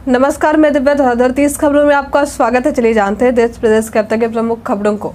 नमस्कार, मैं दिव्या धराधर 30 खबरों में आपका स्वागत है। चलिए जानते हैं देश प्रदेश के अब तक के प्रमुख खबरों को।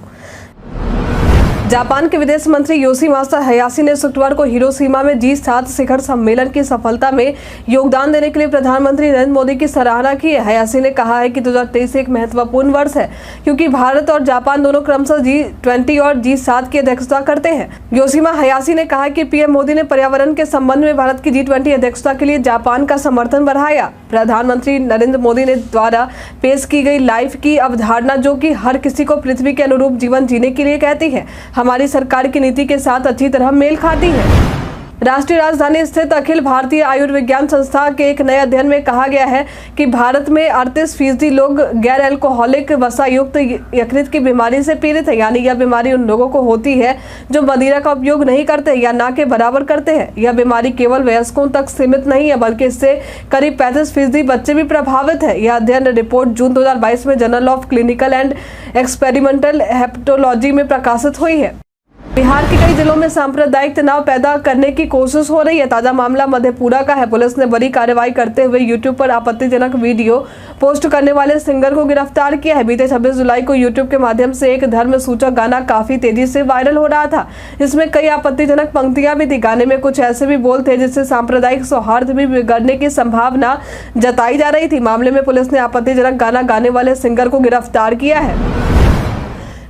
जापान के विदेश मंत्री योशिमासा हयाशी ने शुक्रवार को हिरोशिमा में G7 शिखर सम्मेलन की सफलता में योगदान देने के लिए प्रधानमंत्री नरेंद्र मोदी की सराहना की है। हयाशी ने कहा है कि 2023 एक महत्वपूर्ण वर्ष है क्योंकि भारत और जापान दोनों क्रमशः G20 और G7 की अध्यक्षता करते हैं। योशिमा हयाशी ने कहा कि पीएम मोदी ने पर्यावरण के संबंध में भारत की G20 अध्यक्षता के लिए जापान का समर्थन बढ़ाया। प्रधानमंत्री नरेंद्र मोदी ने द्वारा पेश की गई लाइफ की अवधारणा, जो कि हर किसी को पृथ्वी के अनुरूप जीवन जीने के लिए कहती है, हमारी सरकार की नीति के साथ अच्छी तरह मेल खाती है। राष्ट्रीय राजधानी स्थित अखिल भारतीय आयुर्विज्ञान संस्था के एक नए अध्ययन में कहा गया है कि भारत में 38% लोग गैर अल्कोहलिक वसायुक्त यकृत की बीमारी से पीड़ित है, यानी यह बीमारी उन लोगों को होती है जो मदिरा का उपयोग नहीं करते या ना के बराबर करते हैं। यह बीमारी केवल वयस्कों तक सीमित नहीं है, बल्कि इससे करीब 35% बच्चे भी प्रभावित है। यह अध्ययन रिपोर्ट जून 2022 में journal of clinical and experimental hepatology में प्रकाशित हुई है। बिहार के कई जिलों में सांप्रदायिक तनाव पैदा करने की कोशिश हो रही है। ताजा मामला मधेपुरा का है। पुलिस ने बड़ी कार्रवाई करते हुए यूट्यूब पर आपत्तिजनक वीडियो पोस्ट करने वाले सिंगर को गिरफ्तार किया है। बीते 26 जुलाई को यूट्यूब के माध्यम से एक धर्म सूचक गाना काफी तेजी से वायरल हो रहा था। इसमें कई आपत्तिजनक पंक्तियां भी थी। गाने में कुछ ऐसे भी बोल थे जिससे सांप्रदायिक सौहार्द भी बिगड़ने की संभावना जताई जा रही थी। मामले में पुलिस ने आपत्तिजनक गाना गाने वाले सिंगर को गिरफ्तार किया है।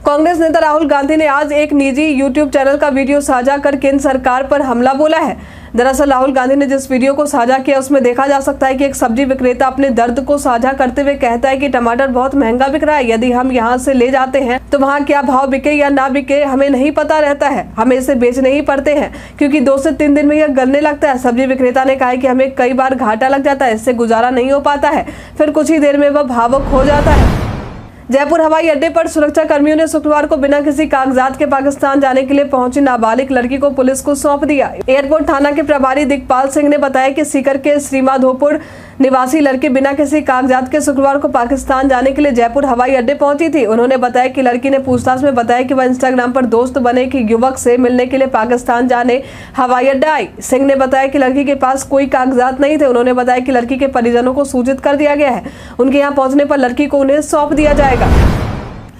कांग्रेस नेता राहुल गांधी ने आज एक निजी यूट्यूब चैनल का वीडियो साझा कर केंद्र सरकार पर हमला बोला है। दरअसल राहुल गांधी ने जिस वीडियो को साझा किया उसमें देखा जा सकता है कि एक सब्जी विक्रेता अपने दर्द को साझा करते हुए कहता है कि टमाटर बहुत महंगा बिक रहा है, यदि हम यहाँ से ले जाते हैं तो वहाँ क्या भाव बिके या ना बिके हमें नहीं पता रहता है, हमें इसे बेचने ही पड़ते हैं क्योंकि 2 से 3 दिन में यह गलने लगता है। सब्जी विक्रेता ने कहा है कि हमें कई बार घाटा लग जाता है, इससे गुजारा नहीं हो पाता है, फिर कुछ ही देर में वह भावुक हो जाता है। जयपुर हवाई अड्डे पर सुरक्षा कर्मियों ने शुक्रवार को बिना किसी कागजात के पाकिस्तान जाने के लिए पहुंची नाबालिग लड़की को पुलिस को सौंप दिया। एयरपोर्ट थाना के प्रभारी दिग्पाल सिंह ने बताया कि सीकर के श्रीमाधोपुर निवासी लड़की बिना किसी कागजात के शुक्रवार को पाकिस्तान जाने के लिए जयपुर हवाई अड्डे पहुंची थी। उन्होंने बताया कि लड़की ने पूछताछ में बताया कि वह इंस्टाग्राम पर दोस्त बने कि युवक से मिलने के लिए पाकिस्तान जाने हवाई अड्डा आई। सिंह ने बताया कि लड़की के पास कोई कागजात नहीं थे। उन्होंने बताया कि लड़की के परिजनों को सूचित कर दिया गया है, उनके यहाँ पहुंचने पर लड़की को उन्हें सौंप दिया जाएगा।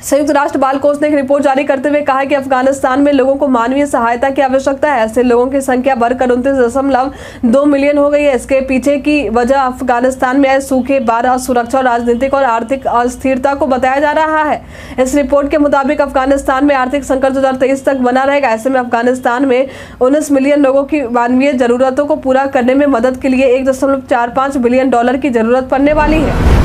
संयुक्त राष्ट्र बाल कोष ने एक रिपोर्ट जारी करते हुए कहा कि अफगानिस्तान में लोगों को मानवीय सहायता की आवश्यकता है। ऐसे लोगों की संख्या बढ़कर 29.2 मिलियन हो गई है। इसके पीछे की वजह अफगानिस्तान में आए सूखे, बाढ़, असुरक्षा और राजनीतिक और आर्थिक अस्थिरता को बताया जा रहा है। इस रिपोर्ट के मुताबिक अफगानिस्तान में आर्थिक संकट 2023 तक बना रहेगा। ऐसे में अफगानिस्तान में 19 मिलियन लोगों की मानवीय जरूरतों को पूरा करने में मदद के लिए $1.45 बिलियन की जरूरत पड़ने वाली है।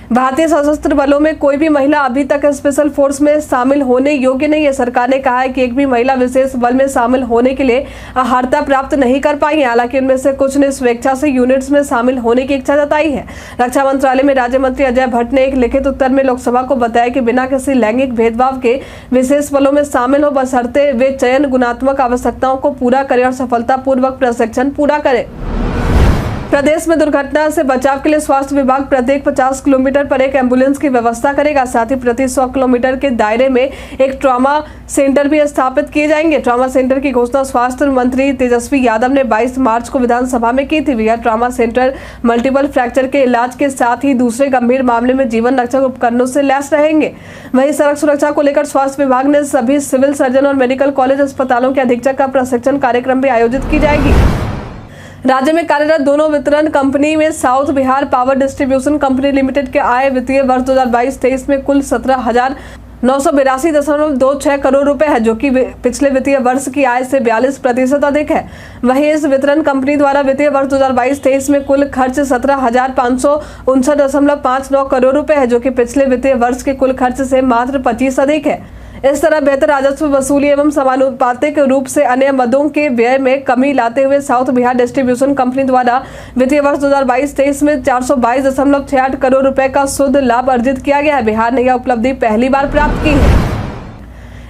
भारतीय सशस्त्र बलों में कोई भी महिला अभी तक स्पेशल फोर्स में शामिल होने योग्य नहीं है। सरकार ने कहा है कि एक भी महिला विशेष बल में शामिल होने के लिए अर्हता प्राप्त नहीं कर पाई है। हालांकि उनमें से कुछ ने स्वेच्छा से यूनिट्स में शामिल होने की इच्छा जताई है। रक्षा मंत्रालय में राज्य मंत्री अजय भट्ट ने एक लिखित उत्तर में लोकसभा को बताया कि बिना किसी लैंगिक भेदभाव के विशेष बलों में शामिल हो, बशर्ते वे चयन गुणात्मक आवश्यकताओं को पूरा करें और सफलतापूर्वक प्रशिक्षण पूरा करें। प्रदेश में दुर्घटना से बचाव के लिए स्वास्थ्य विभाग प्रत्येक 50 किलोमीटर पर एक एम्बुलेंस की व्यवस्था करेगा। साथ ही प्रति 100 किलोमीटर के दायरे में एक ट्रॉमा सेंटर भी स्थापित किए जाएंगे। ट्रॉमा सेंटर की घोषणा स्वास्थ्य मंत्री तेजस्वी यादव ने 22 मार्च को विधानसभा में की थी। यह ट्रॉमा सेंटर मल्टीपल फ्रैक्चर के इलाज के साथ ही दूसरे गंभीर मामले में जीवन रक्षक उपकरणों से लैस रहेंगे। वहीं सड़क सुरक्षा को लेकर स्वास्थ्य विभाग ने सभी सिविल सर्जन और मेडिकल कॉलेज अस्पतालों के अधीक्षक का प्रशिक्षण कार्यक्रम भी आयोजित की जाएगी। राज्य में कार्यरत दोनों वितरण कंपनी में south Bihar power distribution company limited के आय वित्तीय वर्ष 2022-23 में कुल 17,982.26 करोड़ रुपए है, जो कि पिछले वित्तीय वर्ष की आय से 42% अधिक है। वहीं इस वितरण कंपनी द्वारा वित्तीय वर्ष 2022-23 में कुल खर्च 17,559.59 करोड़ रुपए है, जो कि पिछले वित्तीय वर्ष के कुल खर्च से मात्र 25 अधिक है। इस तरह बेहतर राजस्व वसूली एवं समानुपातिक रूप से अन्य मदों के व्यय में कमी लाते हुए साउथ बिहार डिस्ट्रीब्यूशन कंपनी द्वारा वित्तीय वर्ष 2022-23 में 422.68 करोड़ रुपए का शुद्ध लाभ अर्जित किया गया है। बिहार ने यह उपलब्धि पहली बार प्राप्त की है।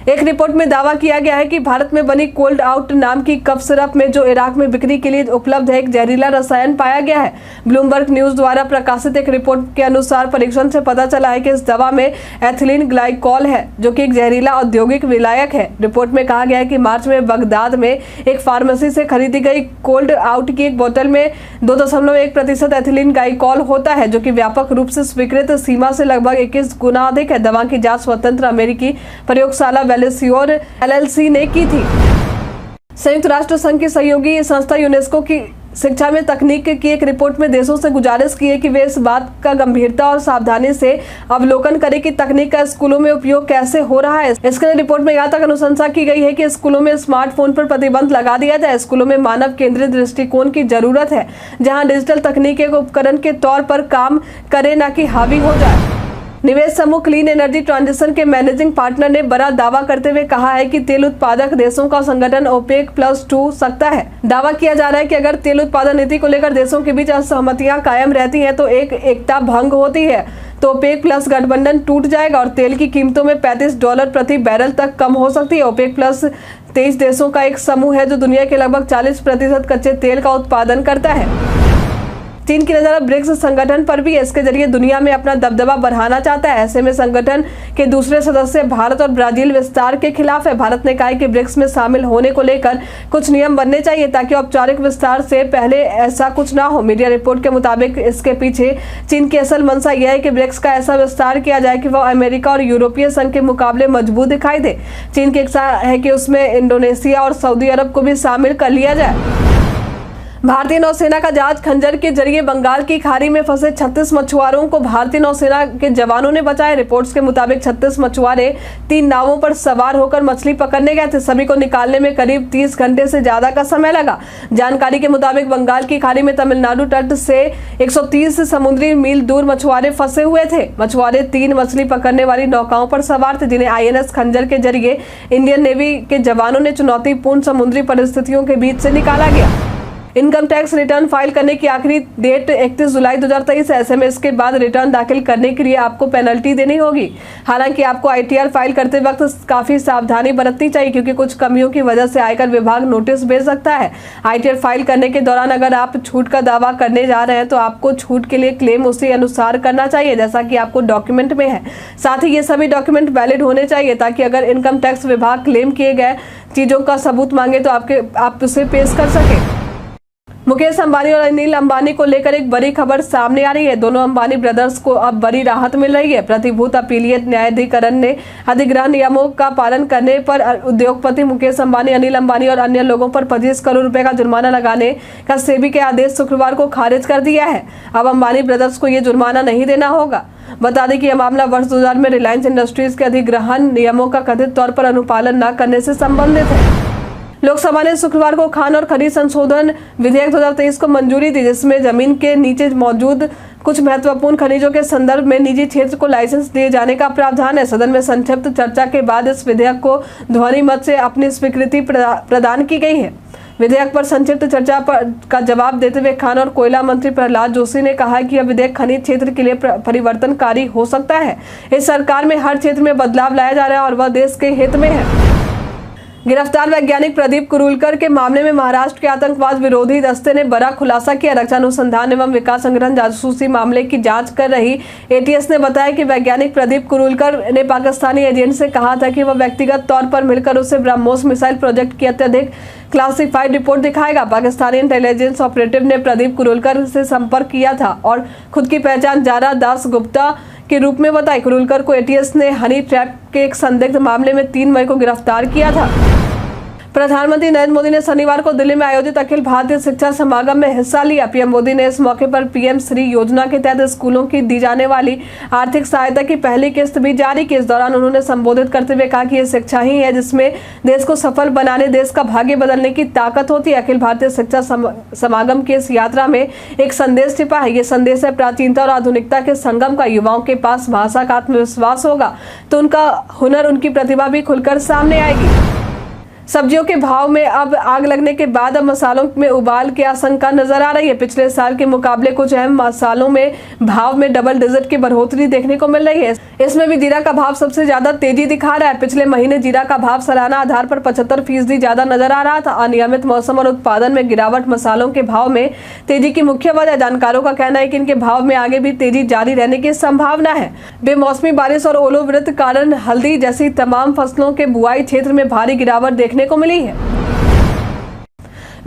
एक रिपोर्ट में दावा किया गया है कि भारत में बनी कोल्ड आउट नाम की कफ सिरप में जो इराक में बिक्री के लिए उपलब्ध है एक जहरीला रसायन पाया गया है। ब्लूमबर्ग न्यूज द्वारा प्रकाशित एक रिपोर्ट के अनुसार परीक्षण से पता चला है कि इस दवा में एथिलीन ग्लाइकोल है, जो कि एक जहरीला औद्योगिक विलायक है। रिपोर्ट में कहा गया है कि मार्च में बगदाद में एक फार्मेसी से खरीदी गई कोल्ड आउट की एक बोतल में 2.1% एथिलीन ग्लाइकोल होता है, जो कि व्यापक रूप से स्वीकृत सीमा से लगभग 21 गुना अधिक है। दवा की जांच स्वतंत्र अमेरिकी प्रयोगशाला वेलेसियोर LLC ने की थी। संयुक्त राष्ट्र संघ की सहयोगी संस्था यूनेस्को की शिक्षा में तकनीक की एक रिपोर्ट में देशों से गुजारिश की है कि वे इस बात का गंभीरता और सावधानी से अवलोकन करें कि तकनीक का स्कूलों में उपयोग कैसे हो रहा है। इसके लिए रिपोर्ट में यहाँ तक अनुशंसा की गई है कि स्कूलों में स्मार्टफोन पर प्रतिबंध लगा दिया जाए। स्कूलों में मानव केंद्रित दृष्टिकोण की जरूरत है, जहाँ डिजिटल तकनीक एक उपकरण के तौर पर काम करे, न कि हावी हो जाए। निवेश समूह क्लीन एनर्जी ट्रांजिशन के मैनेजिंग पार्टनर ने बड़ा दावा करते हुए कहा है कि तेल उत्पादक देशों का संगठन OPEC+2 सकता है। दावा किया जा रहा है कि अगर तेल उत्पादन नीति को लेकर देशों के बीच असहमतियां कायम रहती हैं तो एकता भंग होती है, तो OPEC+ गठबंधन टूट जाएगा और तेल की कीमतों में $35 प्रति बैरल तक कम हो सकती है। OPEC+ 23 देशों का एक समूह है जो दुनिया के लगभग 40% कच्चे तेल का उत्पादन करता है। चीन की नजर ब्रिक्स संगठन पर भी इसके जरिए दुनिया में अपना दबदबा बढ़ाना चाहता है। ऐसे में संगठन के दूसरे सदस्य भारत और ब्राजील विस्तार के खिलाफ है। भारत ने कहा है कि ब्रिक्स में शामिल होने को लेकर कुछ नियम बनने चाहिए ताकि औपचारिक विस्तार से पहले ऐसा कुछ ना हो। मीडिया रिपोर्ट के मुताबिक इसके पीछे चीन की असल मंशा यह है कि ब्रिक्स का ऐसा विस्तार किया जाए कि वह अमेरिका और यूरोपीय संघ के मुकाबले मजबूत दिखाई दे। चीन की इच्छा है कि उसमें इंडोनेशिया और सऊदी अरब को भी शामिल कर लिया जाए। भारतीय नौसेना का जहाज खंजर के जरिए बंगाल की खाड़ी में फंसे 36 मछुआरों को भारतीय नौसेना के जवानों ने बचाया। रिपोर्ट्स के मुताबिक 36 मछुआरे 3 नावों पर सवार होकर मछली पकड़ने गए थे। सभी को निकालने में करीब 30 घंटे से ज्यादा का समय लगा। जानकारी के मुताबिक बंगाल की खाड़ी में तमिलनाडु तट से 130 समुद्री मील दूर मछुआरे फंसे हुए थे। मछुआरे 3 मछली पकड़ने वाली नौकाओं पर सवार थे, जिन्हें INS खंजर के जरिए इंडियन नेवी के जवानों ने चुनौतीपूर्ण समुद्री परिस्थितियों के बीच से निकाला गया। इनकम टैक्स रिटर्न फाइल करने की आखिरी डेट 31 जुलाई 2023 है। ऐसे में इसके बाद रिटर्न दाखिल करने के लिए आपको पेनल्टी देनी होगी। हालांकि आपको ITR फाइल करते वक्त काफी सावधानी बरतनी चाहिए, क्योंकि कुछ कमियों की वजह से आयकर विभाग नोटिस भेज सकता है। ITR फाइल करने के दौरान अगर आप छूट का दावा करने जा रहे हैं तो आपको छूट के लिए क्लेम उसी अनुसार करना चाहिए जैसा कि आपको डॉक्यूमेंट में है। साथ ही ये सभी डॉक्यूमेंट वैलिड होने चाहिए, ताकि अगर इनकम टैक्स विभाग क्लेम किए गए चीजों का सबूत मांगे तो आप उसे पेश कर सके। मुकेश अंबानी और अनिल अंबानी को लेकर एक बड़ी खबर सामने आ रही है। दोनों अंबानी ब्रदर्स को अब बड़ी राहत मिल रही है। प्रतिभूत अपीलीय न्यायाधिकरण ने अधिग्रहण नियमों का पालन करने पर उद्योगपति मुकेश अंबानी, अनिल अंबानी और अन्य लोगों पर 25 करोड़ रुपए का जुर्माना लगाने का सेबी के आदेश शुक्रवार को खारिज कर दिया है। अब अंबानी ब्रदर्स को ये जुर्माना नहीं देना होगा। बता दें कि यह मामला वर्ष 2000 में रिलायंस इंडस्ट्रीज के अधिग्रहण नियमों का कथित तौर पर अनुपालन न करने से संबंधित है। लोकसभा ने शुक्रवार को खान और खनिज संशोधन विधेयक 2023 को मंजूरी दी, जिसमें जमीन के नीचे मौजूद कुछ महत्वपूर्ण खनिजों के संदर्भ में निजी क्षेत्र को लाइसेंस दिए जाने का प्रावधान है। सदन में संक्षिप्त चर्चा के बाद इस विधेयक को ध्वनि मत से अपनी स्वीकृति प्रदान की गई है। विधेयक पर संक्षिप्त चर्चा का जवाब देते हुए खान और कोयला मंत्री प्रहलाद जोशी ने कहा कि यह विधेयक खनिज क्षेत्र के लिए परिवर्तनकारी हो सकता है। इस सरकार में हर क्षेत्र में बदलाव लाया जा रहा है और वह देश के हित में है। गिरफ्तार वैज्ञानिक प्रदीप कुरूलकर के मामले में महाराष्ट्र के आतंकवाद विरोधी दस्ते ने बड़ा खुलासा किया। रक्षा अनुसंधान एवं विकास संगठन जासूसी मामले की जांच कर रही ATS ने बताया कि वैज्ञानिक प्रदीप कुरूलकर ने पाकिस्तानी एजेंट से कहा था कि वह व्यक्तिगत तौर पर मिलकर उसे ब्रह्मोस मिसाइल प्रोजेक्ट की अत्यधिक क्लासिफाइड रिपोर्ट दिखाएगा। पाकिस्तानी इंटेलिजेंस ऑपरेटिव ने प्रदीप कुरूलकर से संपर्क किया था और खुद की पहचान जारा दास गुप्ता के रूप में बताई। कुरूलकर को ATS ने हनी ट्रैप के एक संदिग्ध मामले में 3 मई को गिरफ्तार किया था। प्रधानमंत्री नरेंद्र मोदी ने शनिवार को दिल्ली में आयोजित अखिल भारतीय शिक्षा समागम में हिस्सा लिया। PM मोदी ने इस मौके पर PM श्री योजना के तहत स्कूलों की दी जाने वाली आर्थिक सहायता की पहली किस्त भी जारी की। इस दौरान उन्होंने संबोधित करते हुए कहा कि ये शिक्षा ही है जिसमें देश को सफल बनाने, देश का भाग्य बदलने की ताकत होती है। अखिल भारतीय शिक्षा समागम की इस यात्रा में एक संदेश छिपा है। ये संदेश है प्राचीनता और आधुनिकता के संगम का। युवाओं के पास भाषा का आत्मविश्वास होगा तो उनका हुनर, उनकी प्रतिभा भी खुलकर सामने आएगी। सब्जियों के भाव में अब आग लगने के बाद अब मसालों में उबाल की आशंका नजर आ रही है। पिछले साल के मुकाबले कुछ अहम मसालों में भाव में डबल डिजिट की बढ़ोतरी देखने को मिल रही है। इसमें भी जीरा का भाव सबसे ज्यादा तेजी दिखा रहा है। पिछले महीने जीरा का भाव सालाना आधार पर 75% ज्यादा नजर आ रहा था। अनियमित मौसम और उत्पादन में गिरावट मसालों के भाव में तेजी की मुख्य वजह। जानकारों का कहना है कि इनके भाव में आगे भी तेजी जारी रहने की संभावना है। बेमौसमी बारिश और ओलोवृष्टि कारण हल्दी जैसी तमाम फसलों के बुआई क्षेत्र में भारी गिरावट देखने को मिली है।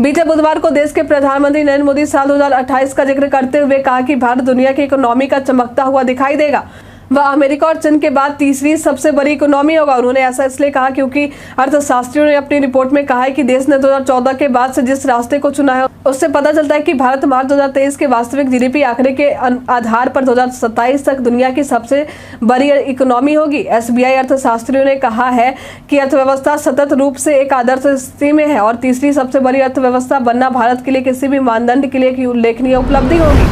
बीते बुधवार को देश के प्रधानमंत्री नरेंद्र मोदी साल 2028 का जिक्र करते हुए कहा कि भारत दुनिया की इकोनॉमी का चमकता हुआ दिखाई देगा। वह अमेरिका और चीन के बाद तीसरी सबसे बड़ी इकोनॉमी होगा। उन्होंने ऐसा इसलिए कहा क्योंकि अर्थशास्त्रियों ने अपनी रिपोर्ट में कहा है कि देश ने 2014 के बाद से जिस रास्ते को चुना है उससे पता चलता है कि भारत मार्च 2023 के वास्तविक जीडीपी आंकड़े के आधार पर 2027 तक दुनिया की सबसे बड़ी इकोनॉमी होगी। एसबीआई अर्थशास्त्रियों ने कहा है कि अर्थव्यवस्था सतत रूप से एक आदर्श स्थिति में है और तीसरी सबसे बड़ी अर्थव्यवस्था बनना भारत के लिए किसी भी मानदंड के लिए एक उल्लेखनीय उपलब्धि होगी।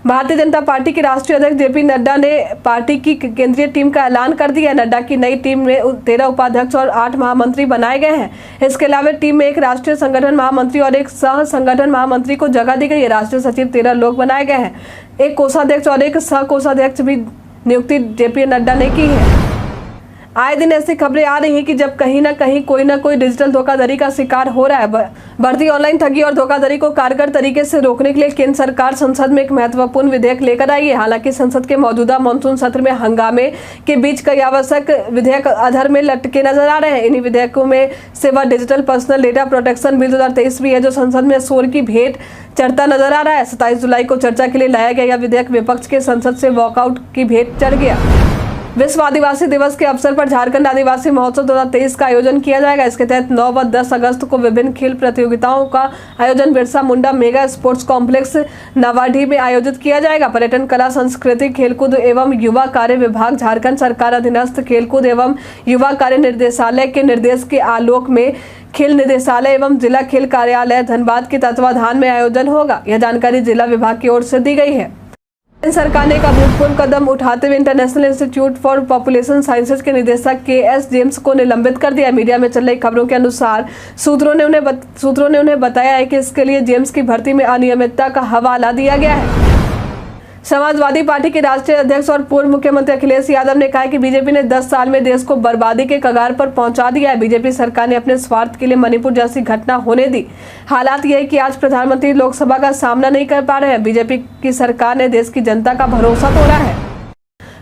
भारतीय जनता पार्टी के राष्ट्रीय अध्यक्ष जेपी नड्डा ने पार्टी की केंद्रीय टीम का ऐलान कर दिया। नड्डा की नई टीम में 13 उपाध्यक्ष और 8 महामंत्री बनाए गए हैं। इसके अलावा टीम में एक राष्ट्रीय संगठन महामंत्री और एक सह संगठन महामंत्री को जगह दी गई है। राष्ट्रीय सचिव 13 लोग बनाए गए हैं। एक कोषाध्यक्ष और एक सह कोषाध्यक्ष भी नियुक्ति जेपी नड्डा ने की है। आए दिन ऐसी खबरें आ रही हैं कि जब कहीं ना कहीं कोई ना कोई डिजिटल धोखाधड़ी का शिकार हो रहा है। बढ़ती ऑनलाइन ठगी और धोखाधड़ी को कारगर तरीके से रोकने के लिए केंद्र सरकार संसद में एक महत्वपूर्ण विधेयक लेकर आई है। हालांकि संसद के मौजूदा मानसून सत्र में हंगामे के बीच कई आवश्यक विधेयक अधर में लटके नजर आ रहे हैं। इन्हीं विधेयकों में से वह digital personal data protection bill 2023 भी है, जो संसद में शोर की भेंट चढ़ता नजर आ रहा है। 27 जुलाई को चर्चा के लिए लाया गया यह विधेयक विपक्ष के संसद से वॉकआउट की भेंट चढ़ गया। विश्व आदिवासी दिवस के अवसर पर झारखंड आदिवासी महोत्सव 2023 का आयोजन किया जाएगा। इसके तहत 9 व 10 अगस्त को विभिन्न खेल प्रतियोगिताओं का आयोजन Birsa Munda mega sports complex Nawadih में आयोजित किया जाएगा। पर्यटन, कला, संस्कृति, खेलकूद एवं युवा कार्य विभाग, झारखंड सरकार अधीनस्थ खेलकूद एवं युवा कार्य निर्देशालय के निर्देश के आलोक में खेल निदेशालय एवं जिला खेल कार्यालय धनबाद के तत्वाधान में आयोजन होगा। यह जानकारी जिला विभाग की ओर से दी गई है। सरकार ने एक अभूतपूर्व कदम उठाते हुए international institute for population sciences के निदेशक के.एस. जेम्स को निलंबित कर दिया। मीडिया में चल रही खबरों के अनुसार सूत्रों ने उन्हें बताया है कि इसके लिए जेम्स की भर्ती में अनियमितता का हवाला दिया गया है। समाजवादी पार्टी के राष्ट्रीय अध्यक्ष और पूर्व मुख्यमंत्री अखिलेश यादव ने कहा कि बीजेपी ने 10 साल में देश को बर्बादी के कगार पर पहुंचा दिया है। बीजेपी सरकार ने अपने स्वार्थ के लिए मणिपुर जैसी घटना होने दी। हालात यह है कि आज प्रधानमंत्री लोकसभा का सामना नहीं कर पा रहे हैं। बीजेपी की सरकार ने देश की जनता का भरोसा तोड़ा है।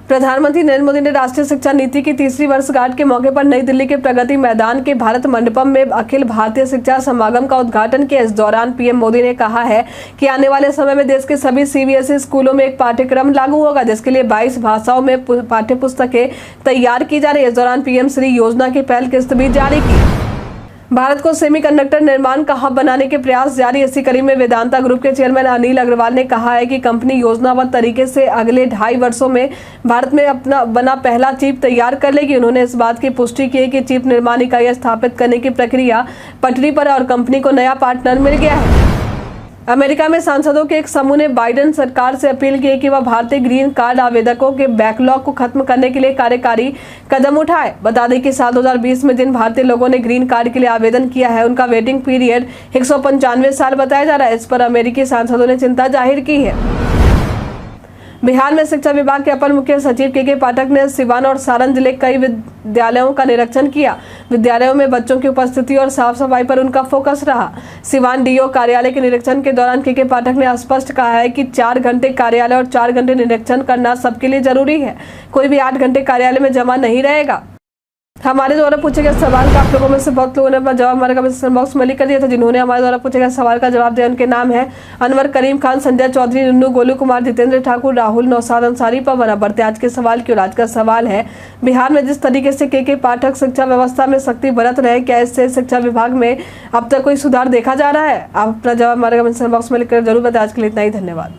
प्रधानमंत्री नरेंद्र मोदी ने राष्ट्रीय शिक्षा नीति की तीसरी वर्षगांठ के मौके पर नई दिल्ली के प्रगति मैदान के भारत मंडपम में अखिल भारतीय शिक्षा समागम का उद्घाटन किया। इस दौरान पीएम मोदी ने कहा है कि आने वाले समय में देश के सभी सीबीएसई स्कूलों में एक पाठ्यक्रम लागू होगा, जिसके लिए 22 भाषाओं में पाठ्य पुस्तकें तैयार की जा रही है। इस दौरान पीएम श्री योजना की पहल किस्त भी जारी की। भारत को सेमीकंडक्टर निर्माण का हब बनाने के प्रयास जारी। इसी कड़ी में वेदांता ग्रुप के चेयरमैन अनिल अग्रवाल ने कहा है कि कंपनी योजनाबद्ध तरीके से अगले 2.5 वर्षों में भारत में अपना बना पहला चिप तैयार कर लेगी। उन्होंने इस बात की पुष्टि की कि चिप निर्माण इकाई स्थापित करने की प्रक्रिया पटरी पर और कंपनी को नया पार्टनर मिल गया है। अमेरिका में सांसदों के एक समूह ने बाइडेन सरकार से अपील की कि वह भारतीय ग्रीन कार्ड आवेदकों के बैकलॉग को खत्म करने के लिए कार्यकारी कदम उठाए। बता दें कि साल 2020 में जिन भारतीय लोगों ने ग्रीन कार्ड के लिए आवेदन किया है उनका वेटिंग पीरियड 195 साल बताया जा रहा है। इस पर अमेरिकी सांसदों ने चिंता जाहिर की है। बिहार में शिक्षा विभाग के अपर मुख्य सचिव के पाठक ने सिवान और सारण जिले के कई विद्यालयों का निरीक्षण किया। विद्यालयों में बच्चों की उपस्थिति और साफ सफाई पर उनका फोकस रहा। सिवान डीओ कार्यालय के निरीक्षण के दौरान के पाठक ने स्पष्ट कहा है कि 4 घंटे कार्यालय और 4 घंटे निरीक्षण करना सबके लिए जरूरी है। कोई भी 8 घंटे कार्यालय में जमा नहीं रहेगा। हमारे द्वारा पूछे गए सवाल का आप लोगों में से बहुत लोगों ने अपना जवाब हमारे कमेंट बॉक्स में लिख कर दिया था। जिन्होंने हमारे द्वारा पूछे गए सवाल का जवाब दिया उनके नाम है अनवर करीम खान, संजय चौधरी, नुन्नू, गोलू कुमार, जितेंद्र ठाकुर, राहुल, नौसाद अंसारी, पवन। बढ़ते आज के सवाल की। और आज का सवाल है, बिहार में जिस तरीके से के पाठक शिक्षा व्यवस्था में सख्ती बरत रहे, क्या इससे शिक्षा विभाग में अब तक कोई सुधार देखा जा रहा है? आप अपना जवाब हमारे कमेंट बॉक्स में लिखकर जरूर बताएं। आज के लिए इतना ही, धन्यवाद।